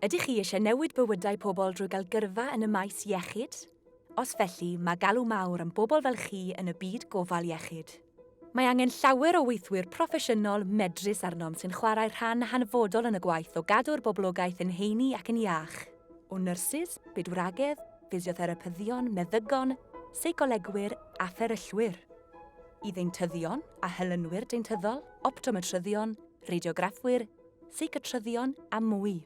Ydych chi eisiau newid bywydau pobl drwy gael gyrfa yn y maes iechyd? Os felly, mae galw mawr am bobl fel chi yn y byd gofal iechyd. Mae angen llawer o weithwyr proffesiynol medrus arnom sy'n chwarae rhan hanfodol yn y gwaith o gadw'r boblogaeth yn heini ac yn iach. O nyrsys, bydwragedd, fisiotherapyddion, meddygon, seicolegwyr a pheryllwyr. I ddeuntyddion a hylynwyr deintyddol, optometryddion, radiograffwyr, seicotryddion a mwy.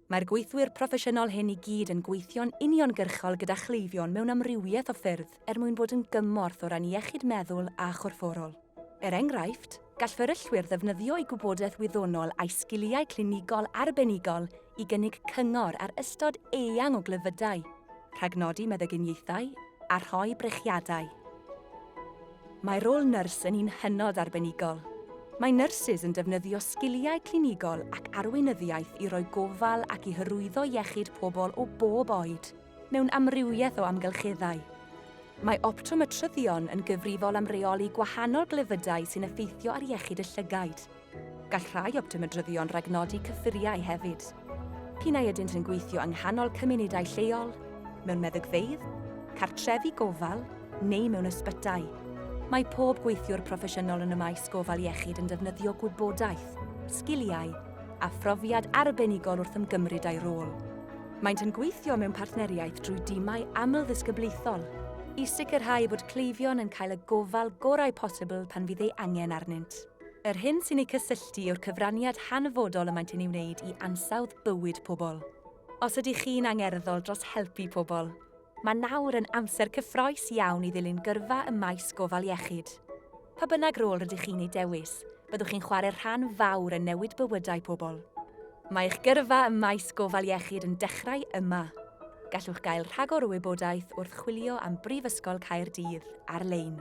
Mae'r gweithwyr proffesiynol hyn i gyd yn gweithio'n uniongyrchol gyda chleifion mewn amrywiaeth o ffyrdd mwyn bod yn gymorth o ran iechyd meddwl a chorfforol. Enghraifft, gall fferyllwyr ddefnyddio eu gwybodaeth wyddonol a'i sgiliau clinigol arbenigol i gynnig cyngor ar ystod eang o glyfydau, rhagnodi meddyginiaethau a rhoi brechiadau. Mae rôl nyrs yn un hynod arbenigol. Mae nyrsys yn defnyddio sgiliau clinigol ac arweinyddiaeth i roi gofal ac i hyrwyddo iechyd pobl o bob oed, mewn amrywiaeth o amgylcheddau. Mae optometryddion yn gyfrifol am reoli gwahanol glyfydau sy'n effeithio ar iechyd y llygaid. Gall rhai optometryddion ragnodi cyffuriau hefyd. Pinnau ydynt yn gweithio yng nghanol cymunedau lleol, mewn meddygfeydd, cartrefi gofal neu mewn ysbytau. Mae pob gweithiwr proffesiynol yn y maes gofal iechyd yn defnyddio gwybodaeth, sgiliau a phrofiad arbenigol wrth ymgymryd â'i rôl. Maent yn gweithio mewn partneriaeth drwy dimau amldisgyblaethol i sicrhau bod cleifion yn cael y gofal gorau posibl pan fydd ei angen arnynt. Yr hyn sy'n ei cysylltu yw'r cyfraniad hanfodol y maent yn ei wneud i ansawdd bywyd pobl. Os ydych chi'n angerddol dros helpu pobl, mae nawr yn amser cyffrous iawn i ddilyn gyrfa y maes gofal iechyd. Pa bynnag rôl rydych chi'n ei dewis, byddwch chi'n chwarae rhan fawr yn newid bywydau pobl. Mae eich gyrfa y maes gofal iechyd yn dechrau yma. Gallwch gael rhagor o wybodaeth wrth chwilio am Brifysgol Caerdydd ar-lein.